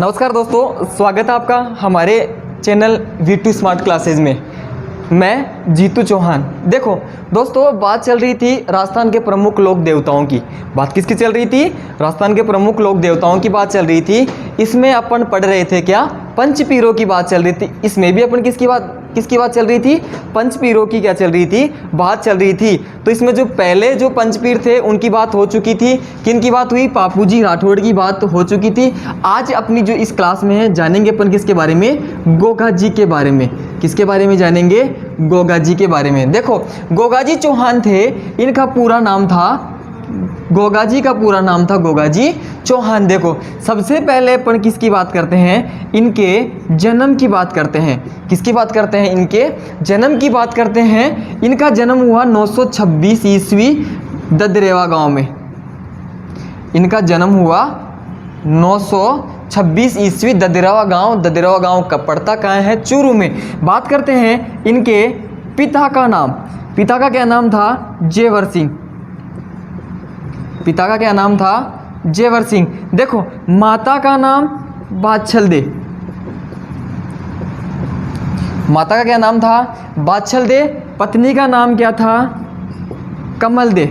नमस्कार दोस्तों, स्वागत है आपका हमारे चैनल V2 स्मार्ट क्लासेज में। मैं जीतू चौहान। देखो दोस्तों, बात चल रही थी राजस्थान के प्रमुख लोक देवताओं की। बात किसकी चल रही थी? राजस्थान के प्रमुख लोक देवताओं की बात चल रही थी। इसमें अपन पढ़ रहे थे क्या? पंचपीरों की बात चल रही थी। इसमें भी अपन किसकी बात चल रही थी? पंचपीरों की क्या चल रही थी? बात चल रही थी। तो इसमें जो पहले जो पंचपीर थे उनकी बात हो चुकी थी। किन की बात हुई? बापूजी राठौड़ की बात हो चुकी थी। आज अपनी जो इस क्लास में है जानेंगे अपन किसके बारे में? गोगा जी के बारे में। किसके बारे में जानेंगे? गोगा जी के बारे में। देखो, गोगा जी चौहान थे, इनका पूरा नाम था, गोगा जी का पूरा नाम था गोगा जी चौहान। देखो, सबसे पहले अपन किसकी बात करते हैं? इनके जन्म की बात करते हैं। किसकी बात करते हैं? इनके जन्म की बात करते हैं। इनका जन्म हुआ 926 ईस्वी ददरेवा गांव में। इनका जन्म हुआ 926 ईस्वी ददरेवा गांव कब पड़ता कहाँ है? चूरू में। बात करते हैं इनके पिता का नाम। पिता का क्या नाम था? जेवर सिंह। पिता का क्या नाम था? जेवर सिंह। देखो, माता का नाम बादशल दे। माता का क्या नाम था? बादशल दे। पत्नी का नाम क्या था? कमल दे।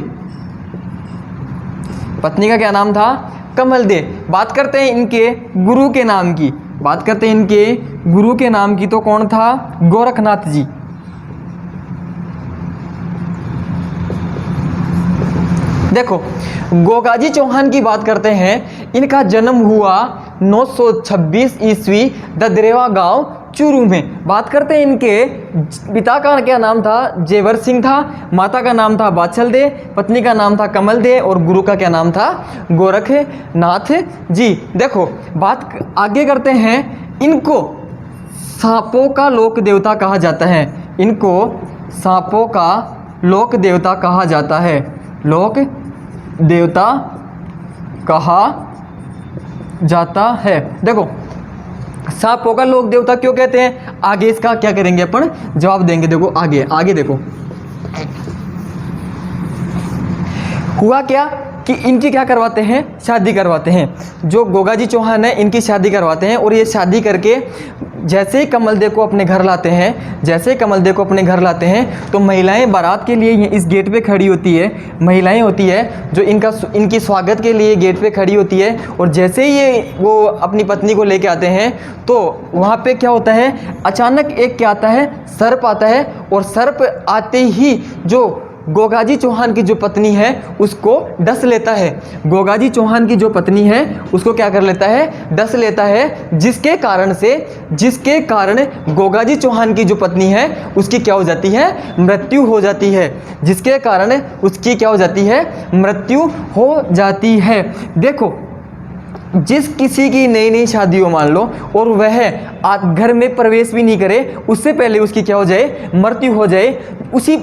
पत्नी का क्या नाम था? कमल दे। बात करते हैं इनके गुरु के नाम की। बात करते हैं इनके गुरु के नाम की, तो कौन था? गोरखनाथ जी। देखो, गोगा जी चौहान की बात करते हैं। इनका जन्म हुआ 926 ईस्वी ददरेवा गांव चूरू में। बात करते हैं इनके पिता का क्या नाम था? जेवर सिंह था। माता का नाम था बादशल दे। पत्नी का नाम था कमल दे। और गुरु का क्या नाम था? गोरखनाथ जी। देखो, बात आगे करते हैं। इनको सांपों का लोक देवता कहा जाता है। इनको सांपों का लोक देवता कहा जाता है। लोक देवता कहा जाता है। देखो, सांपों का लोक देवता क्यों कहते हैं? आगे इसका क्या करेंगे अपन? जवाब देंगे। देखो आगे देखो, हुआ क्या कि इनकी क्या करवाते हैं? शादी करवाते हैं। जो गोगा जी चौहान है, इनकी शादी करवाते हैं। और ये शादी करके जैसे ही कमल दे को अपने घर लाते हैं, तो महिलाएं बारात के लिए इस गेट पे खड़ी होती है। महिलाएं होती है जो इनकी स्वागत के लिए गेट पे खड़ी होती है। और जैसे ही वो अपनी पत्नी को लेके आते हैं, तो वहाँ पे क्या होता है? अचानक एक क्या आता है? सर्प आता है। और सर्प आते ही जो गोगा जी चौहान की जो पत्नी है उसको डस लेता है। गोगा जी चौहान की जो पत्नी है उसको क्या कर लेता है? डस लेता है। जिसके कारण गोगा जी चौहान की जो पत्नी है उसकी क्या हो जाती है? मृत्यु हो जाती है। जिसके कारण उसकी क्या हो जाती है? मृत्यु हो जाती है। देखो, जिस किसी की नई शादी हो मान लो, और वह घर में प्रवेश भी नहीं करे, उससे पहले उसकी क्या हो जाए? मृत्यु हो जाए। उसी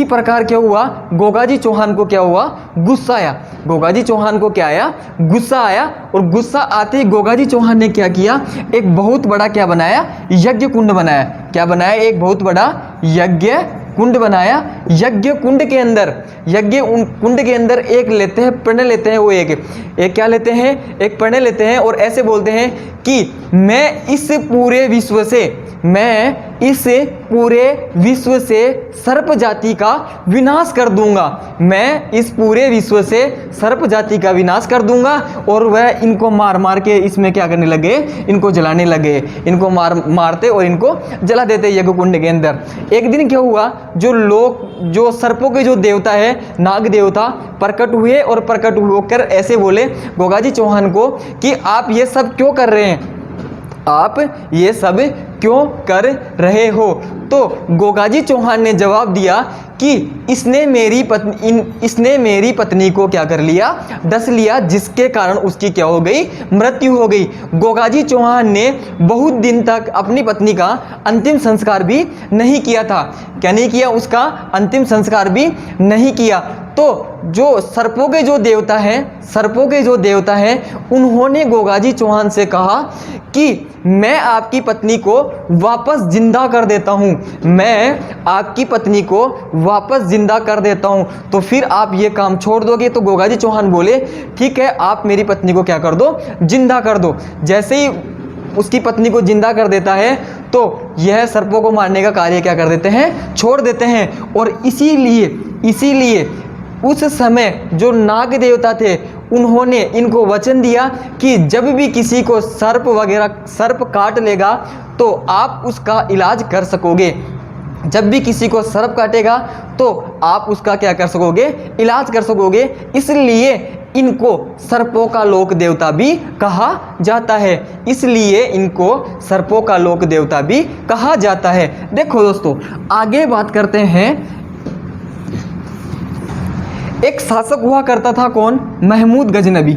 प्रकार क्या हुआ? गोगा जी चौहान को क्या हुआ? गुस्सा आया। गोगा जी चौहान को क्या आया? गुस्सा आया। और गुस्सा आते ही गोगा जी चौहान ने क्या किया? एक बहुत बड़ा क्या बनाया? यज्ञ कुंड बनाया। क्या बनाया? एक बहुत बड़ा यज्ञ कुंड बनाया। यज्ञ कुंड के अंदर एक लेते हैं, प्रणय लेते हैं। वो एक क्या लेते हैं? एक प्रणय लेते हैं। और ऐसे बोलते हैं कि मैं इस पूरे विश्व से सर्प जाति का विनाश कर दूंगा। मैं इस पूरे विश्व से सर्प जाति का विनाश कर दूंगा। और वह इनको मार के इसमें क्या करने लगे? इनको जलाने लगे। इनको मारते और इनको जला देते यज्ञ कुंड के अंदर। एक दिन क्या हुआ? जो सर्पों के जो देवता है, नाग देवता, प्रकट हुए। और प्रकट होकर ऐसे बोले गोगा जी चौहान को कि आप ये सब क्यों कर रहे हैं? आप ये सब क्यों कर रहे हो? तो गोगा जी चौहान ने जवाब दिया कि इसने मेरी पत्नी को क्या कर लिया? डस लिया। जिसके कारण उसकी क्या हो गई? मृत्यु हो गई। गोगा जी चौहान ने बहुत दिन तक अपनी पत्नी का अंतिम संस्कार भी नहीं किया था। क्या नहीं किया? उसका अंतिम संस्कार भी नहीं किया। तो जो सर्पों के जो देवता हैं उन्होंने गोगाजी चौहान से कहा कि मैं आपकी पत्नी को वापस जिंदा कर देता हूँ, मैं आपकी पत्नी को वापस जिंदा कर देता हूँ, तो फिर आप ये काम छोड़ दोगे? तो गोगाजी चौहान बोले ठीक है, आप मेरी पत्नी को क्या कर दो, जिंदा कर दो। जैसे ही उसकी पत्नी को जिंदा कर देता है तो यह सर्पों को मारने का कार्य क्या कर देते हैं, छोड़ देते हैं। और इसीलिए उस समय जो नाग देवता थे उन्होंने इनको वचन दिया कि जब भी किसी को सर्प काट लेगा तो आप उसका इलाज कर सकोगे, जब भी किसी को सर्प काटेगा तो आप उसका क्या कर सकोगे, इलाज कर सकोगे। इसलिए इनको सर्पों का लोक देवता भी कहा जाता है, इसलिए इनको सर्पों का लोक देवता भी कहा जाता है। देखो दोस्तों, आगे बात करते हैं। एक शासक हुआ करता था, कौन? महमूद गजनबी।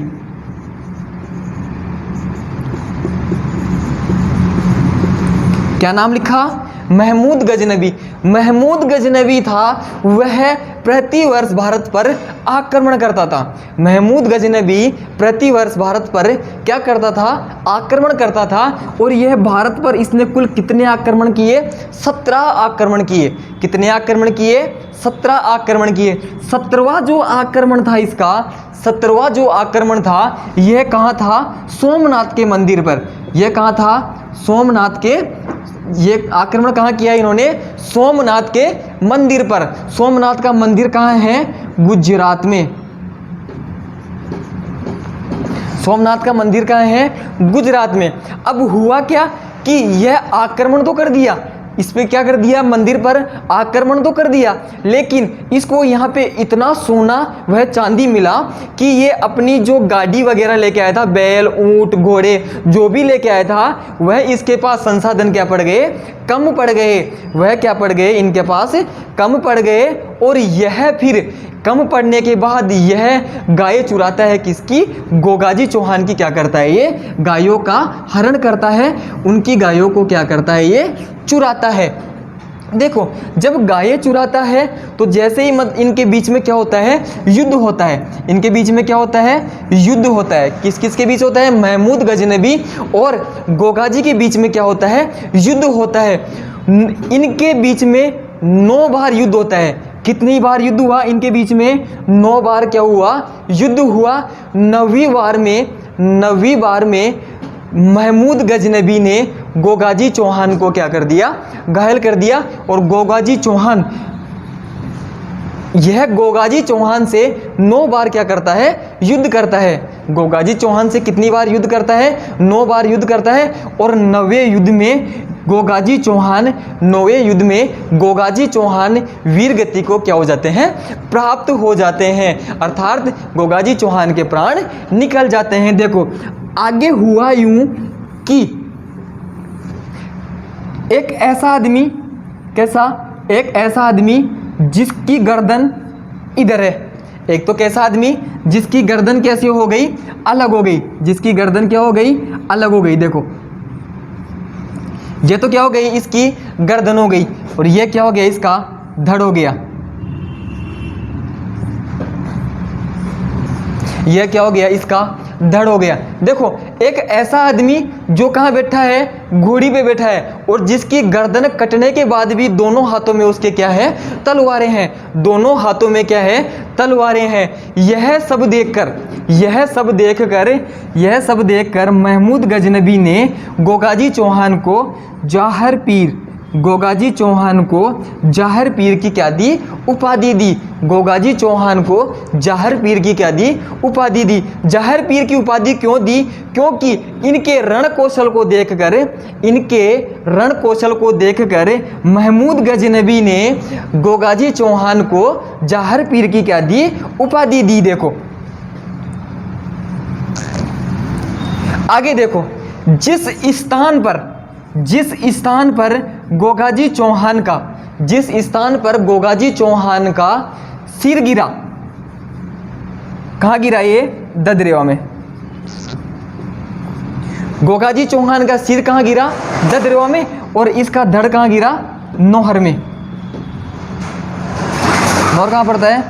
क्या नाम लिखा? महमूद गजनबी। महमूद गजनबी था, वह प्रतिवर्ष भारत पर आक्रमण करता था। महमूद गजनबी प्रतिवर्ष भारत पर क्या करता था, आक्रमण करता था। और यह भारत पर इसने कुल कितने आक्रमण किए? 17 आक्रमण किए। कितने आक्रमण किए? 17 आक्रमण किए। 17वां जो आक्रमण था इसका, 17वां जो आक्रमण था, यह कहाँ था? सोमनाथ के मंदिर पर। यह कहाँ था? सोमनाथ के। ये आक्रमण कहाँ किया इन्होंने? सोमनाथ के मंदिर पर। सोमनाथ का मंदिर कहाँ है? गुजरात में। सोमनाथ का मंदिर कहाँ है? गुजरात में। अब हुआ क्या कि यह आक्रमण तो कर दिया, इस पे क्या कर दिया, मंदिर पर आक्रमण तो कर दिया, लेकिन इसको यहाँ पे इतना सोना वह चांदी मिला कि ये अपनी जो गाड़ी वगैरह लेके आया था, बैल ऊंट घोड़े जो भी लेके आया था, वह इसके पास संसाधन क्या पड़ गए, कम पड़ गए। वह क्या पड़ गए, इनके पास कम पड़ गए। और यह फिर कम पड़ने के बाद यह गायें चुराता है, किसकी? गोगाजी चौहान की। क्या करता है ये? गायों का हरण करता है, उनकी गायों को क्या करता है ये? चुराता है। देखो, जब गायें चुराता है तो जैसे ही इनके बीच में क्या होता है, युद्ध होता है। इनके बीच में क्या होता है, युद्ध होता है। किस किस के बीच होता है? महमूद गजनबी और गोगाजी के बीच में क्या होता है, युद्ध होता है। इनके बीच में 9 बार युद्ध होता है। कितनी बार युद्ध हुआ इनके बीच में? 9 बार क्या हुआ, युद्ध हुआ। 9वीं बार में महमूद गजनबी ने गोगाजी चौहान को क्या कर दिया, घायल कर दिया। और गोगाजी चौहान, यह गोगाजी चौहान से 9 बार क्या करता है, युद्ध करता है। गोगाजी चौहान से कितनी बार युद्ध करता है? 9 बार युद्ध करता है। और 9वें युद्ध में गोगाजी चौहान वीर गति को क्या हो जाते हैं, प्राप्त हो जाते हैं, अर्थात गोगाजी चौहान के प्राण निकल जाते हैं। देखो आगे हुआ यूं कि एक ऐसा आदमी, कैसा? एक ऐसा आदमी जिसकी गर्दन इधर है। एक तो कैसा आदमी जिसकी गर्दन कैसी हो गई, अलग हो गई। जिसकी गर्दन क्या हो गई, अलग हो गई। देखो ये तो क्या हो गई, इसकी गर्दन हो गई। और ये क्या हो गया, इसका धड़ हो गया। यह क्या हो गया, इसका धड़ हो गया। देखो एक ऐसा आदमी जो कहाँ बैठा है, घोड़ी पे बैठा है, और जिसकी गर्दन कटने के बाद भी दोनों हाथों में उसके क्या है, तलवारें हैं। दोनों हाथों में क्या है, तलवारें हैं। यह सब देखकर महमूद गजनबी ने गोगाजी चौहान को जाहर पीर की क्या दी, उपाधि दी। गोगाजी चौहान को जाहर पीर की क्या दी, उपाधि दी। जाहर पीर की उपाधि क्यों दी? क्योंकि इनके रण कौशल को देखकर महमूद गजनबी ने गोगाजी चौहान को जाहर पीर की क्या दी, उपाधि दी। देखो आगे देखो, जिस स्थान पर गोगाजी चौहान का सिर गिरा, कहाँ गिरा ये, ददरेवा में। गोगाजी चौहान का सिर कहाँ गिरा, ददरेवा में, और इसका धड़ कहाँ गिरा, नौहर में। नौहर कहाँ पड़ता है,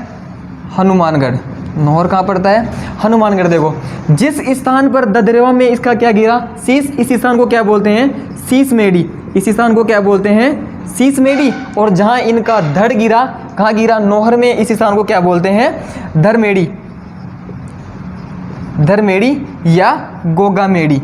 हनुमानगढ़। नौहर कहाँ पड़ता है? हनुमानगढ़। देखो जिस स्थान पर ददरेवा में इसका क्या गिरा? शीश। इस स्थान को क्या बोलते हैं? शीश मेढ़ी। इस स्थान को क्या बोलते हैं? शीश मेढ़ी। और जहाँ इनका धड़ गिरा, कहाँ गिरा? नौहर में। इस स्थान को क्या बोलते हैं? धरमेढ़ी। धरमेढ़ी या गोगामेढ़ी।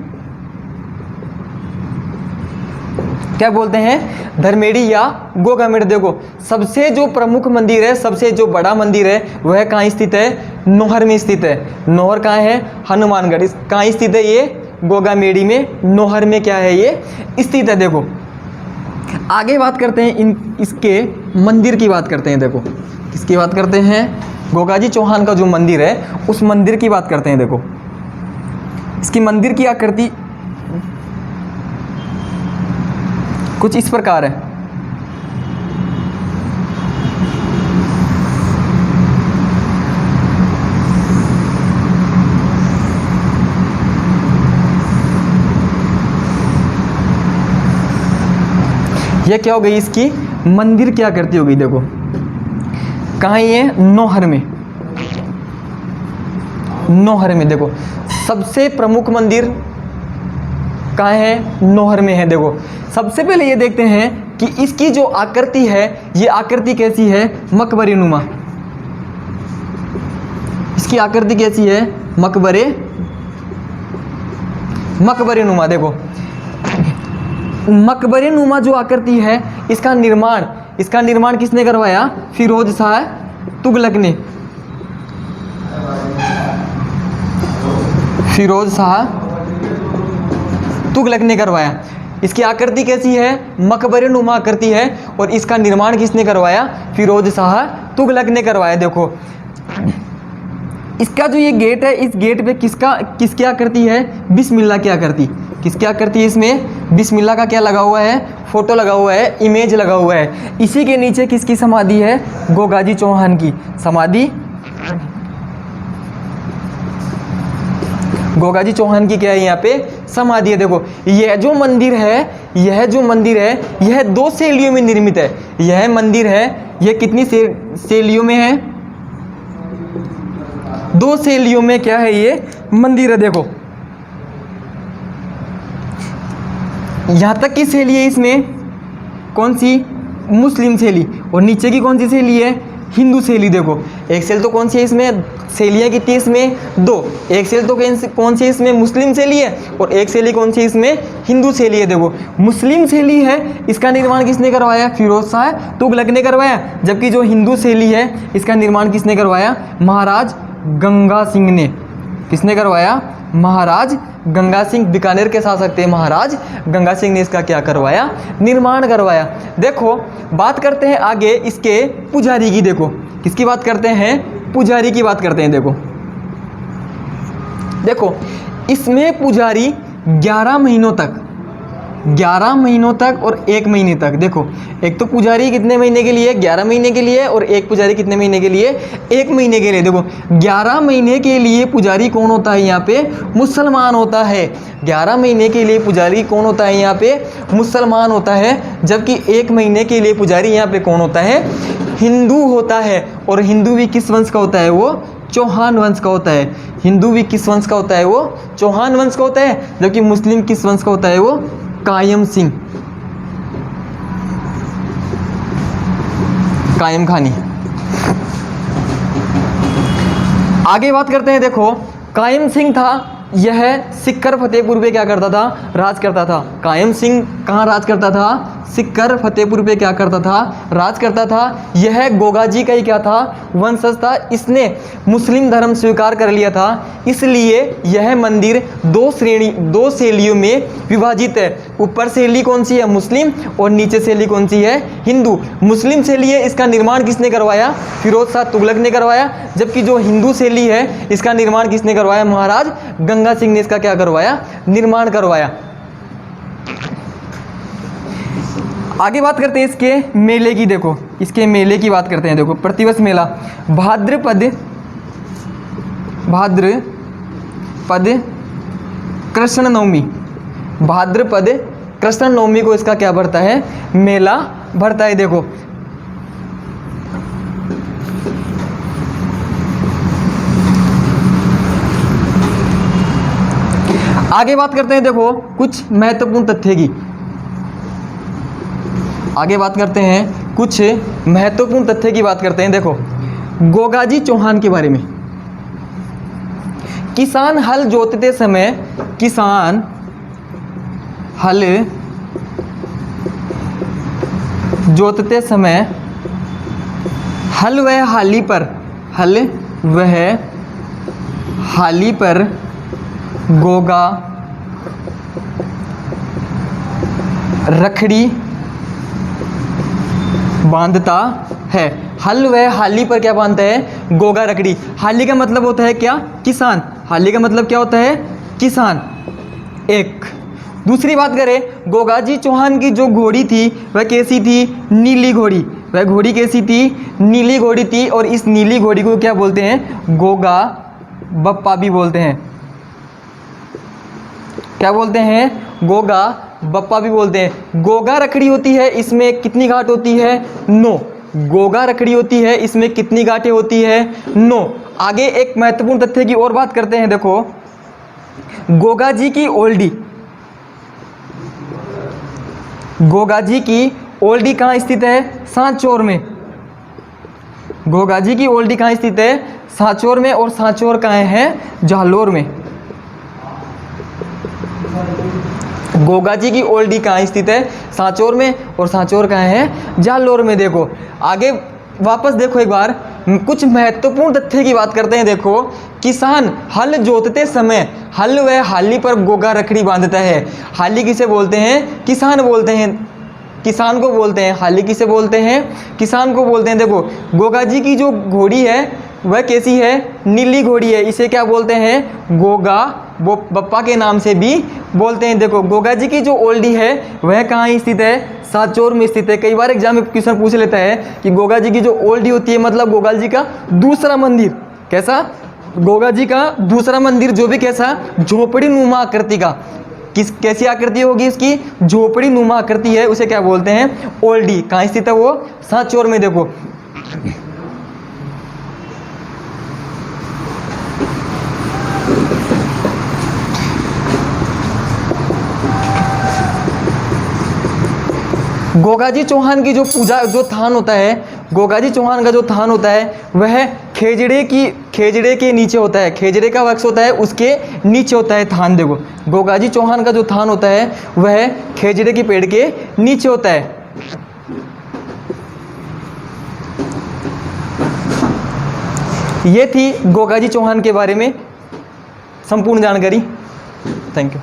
क्या बोलते हैं? धरमेढ़ी या गोगामेढ़ी। देखो सबसे जो प्रमुख मंदिर है, सबसे जो बड़ा मंदिर है, वह कहाँ स्थित है? नौहर में स्थित है। नौहर कहाँ है? हनुमानगढ़। कहाँ स्थित है ये? गोगामेढ़ी में, नौहर में क्या है ये? स्थित है। देखो आगे बात करते हैं इसके मंदिर की बात करते हैं। देखो किसकी बात करते हैं? गोगाजी चौहान का जो मंदिर है उस मंदिर की बात करते हैं। देखो इसकी मंदिर की आकृति कुछ इस प्रकार है। यह क्या हो गई? इसकी मंदिर की आकृति हो गई। देखो कहाँ ये? नौहर में। नौहर में। देखो सबसे प्रमुख मंदिर कहाँ है? नौहर में है। देखो सबसे पहले ये देखते हैं कि इसकी जो आकृति है, ये आकृति कैसी है? मकबरे नुमा। इसकी आकृति कैसी है? मकबरे नुमा। देखो मकबरे नुमा जो आकृति है, इसका निर्माण किसने करवाया? फिरोज शाह तुगलक ने। फिरोज शाह तुगलक ने करवाया। इसकी आकृति कैसी है? मकबरे नुमा आकृति है। और इसका निर्माण किसने करवाया? फिरोज शाह तुगलक ने करवाया। देखो इसका जो ये गेट है, इस गेट पे किसकी आकृति है? बिस्मिल्लाह की आकृति। किसकी आकृति है इसमें? बिस्मिल्लाह का क्या लगा हुआ है? फोटो लगा हुआ है, इमेज लगा हुआ है। इसी के नीचे किसकी समाधि है? गोगाजी चौहान की समाधि। गोगाजी चौहान की क्या है? यहाँ पे समाधि है। देखो यह जो मंदिर है, यह 2 शैलियों में निर्मित है। यह मंदिर है, यह कितनी शैलियों में है? 2 शैलियों में क्या है? ये मंदिर है। देखो यहाँ तक की शैली है इसमें कौन सी? मुस्लिम शैली। और नीचे की कौन सी शैली है? हिंदू शैली। देखो एक शैली तो कौन सी है इसमें? शैलियाँ कितनी इसमें? 2। एक शैली तो कौन सी इसमें? मुस्लिम शैली है। और एक शैली कौन सी इसमें? हिंदू शैली है। देखो मुस्लिम शैली है, इसका निर्माण किसने करवाया? फिरोज शाह तुगलक ने करवाया। जबकि जो हिंदू शैली है, इसका निर्माण किसने करवाया? महाराज गंगा सिंह ने। किसने करवाया? महाराज गंगा सिंह। बीकानेर के शासक थे महाराज गंगा सिंह ने इसका क्या करवाया? निर्माण करवाया। देखो बात करते हैं आगे इसके पुजारी की। देखो किसकी बात करते हैं? पुजारी की बात करते हैं। देखो इसमें पुजारी 11 महीनों तक और 1 महीने तक। देखो एक तो पुजारी कितने महीने के लिए? 11 महीने के लिए। और एक पुजारी कितने महीने के लिए? 1 महीने के लिए। देखो 11 महीने के लिए पुजारी कौन होता है यहाँ पे? मुसलमान होता है। 11 महीने के लिए पुजारी कौन होता है यहाँ पे? मुसलमान होता है। जबकि 1 महीने के लिए पुजारी यहाँ पे कौन होता है? हिंदू होता है। और हिंदू भी किस वंश का होता है? वो चौहान वंश का होता है। हिंदू भी किस वंश का होता है? वो चौहान वंश का होता है। जबकि मुस्लिम किस वंश का होता है? वो कायम सिंह, कायम खानी। आगे बात करते हैं। देखो कायम सिंह था, यह सिक्कर फतेहपुर पे क्या करता था? राज करता था। कायम सिंह कहाँ राज करता था? सिक्कर फतेहपुर पे क्या करता था? राज करता था। यह गोगाजी का ही क्या था? वंशज था। इसने मुस्लिम धर्म स्वीकार कर लिया था। इसलिए यह मंदिर 2 शैलियों में विभाजित है। ऊपर शैली कौन सी है? मुस्लिम। और नीचे शैली कौन सी है? हिंदू। मुस्लिम शैली है, इसका निर्माण किसने करवाया? फिरोज शाह तुगलक ने करवाया। जबकि जो हिंदू शैली है, इसका निर्माण किसने करवाया? महाराज गंगा सिंह ने इसका क्या करवाया? निर्माण करवाया। आगे बात करते हैं इसके मेले की। देखो इसके मेले की बात करते हैं। देखो प्रतिवर्ष मेला भाद्रपद कृष्ण नवमी। भाद्रपद कृष्ण नवमी को इसका क्या भरता है? मेला भरता है। देखो आगे बात करते हैं, देखो कुछ महत्वपूर्ण तथ्य की। आगे बात करते हैं, कुछ महत्वपूर्ण तथ्य की बात करते हैं। देखो गोगाजी चौहान के बारे में। किसान हल जोतते समय, किसान हल जोतते समय हल वह हाली पर, हल वह हाली पर गोगा रखड़ी बांधता है। हल वह हाली पर क्या बांधता है? गोगा रखड़ी। हाली का मतलब होता है क्या? किसान। हाली का मतलब क्या होता है? किसान। एक दूसरी बात करें, गोगाजी चौहान की जो घोड़ी थी वह कैसी थी? नीली घोड़ी। वह घोड़ी कैसी थी? नीली घोड़ी थी। और इस नीली घोड़ी को क्या बोलते हैं? गोगा बप्पा भी बोलते हैं। क्या बोलते हैं? गोगा बप्पा भी बोलते हैं। गोगा रखड़ी होती है, इसमें कितनी गांठ होती है? 9। गोगा रखड़ी होती है, इसमें कितनी गांठें होती है? 9। आगे एक महत्वपूर्ण तथ्य की और बात करते हैं। देखो गोगाजी की ओल्डी, गोगाजी की ओल्डी कहाँ स्थित है? सांचौर में। गोगाजी की ओल्डी कहाँ स्थित है? सांचौर में। और सांचौर कहाँ है? जालोर में। गोगाजी की ओल्डी कहाँ स्थित है? सांचौर में। और सांचौर कहाँ है? जालोर में। देखो आगे वापस देखो एक बार, कुछ महत्वपूर्ण तथ्य की बात करते हैं। देखो किसान हल जोतते समय हल व हाली पर गोगा रखड़ी बांधता है। हाली किसे बोलते हैं? किसान बोलते हैं। किसान को बोलते हैं। हाली किसे बोलते हैं? किसान को बोलते हैं। देखो गोगाजी की जो घोड़ी है वह कैसी है? नीली घोड़ी है। इसे क्या बोलते हैं? गोगा वो बप्पा के नाम से भी बोलते हैं। देखो गोगाजी की जो ओल्डी है वह कहाँ स्थित है? सांचौर में स्थित है। कई बार एग्जाम में क्वेश्चन पूछ लेता है कि गोगाजी की जो ओल्डी होती है मतलब गोगाजी का दूसरा मंदिर कैसा? गोगाजी का दूसरा मंदिर जो भी कैसा? झोपड़ी नुमा आकृति का। कैसी आकृति होगी इसकी? झोपड़ी नुमा आकृति है, उसे क्या बोलते हैं? ओल्डी। कहाँ स्थित है वो? सांचौर में। देखो गोगाजी चौहान की जो पूजा जो थान होता है, गोगाजी चौहान का जो थान होता है वह खेजड़े के नीचे होता है। खेजड़े का वृक्ष होता है उसके नीचे होता है थान। देखो गोगाजी चौहान का जो थान होता है वह खेजड़े के पेड़ के नीचे होता है। ये थी गोगाजी चौहान के बारे में संपूर्ण जानकारी। Thank you.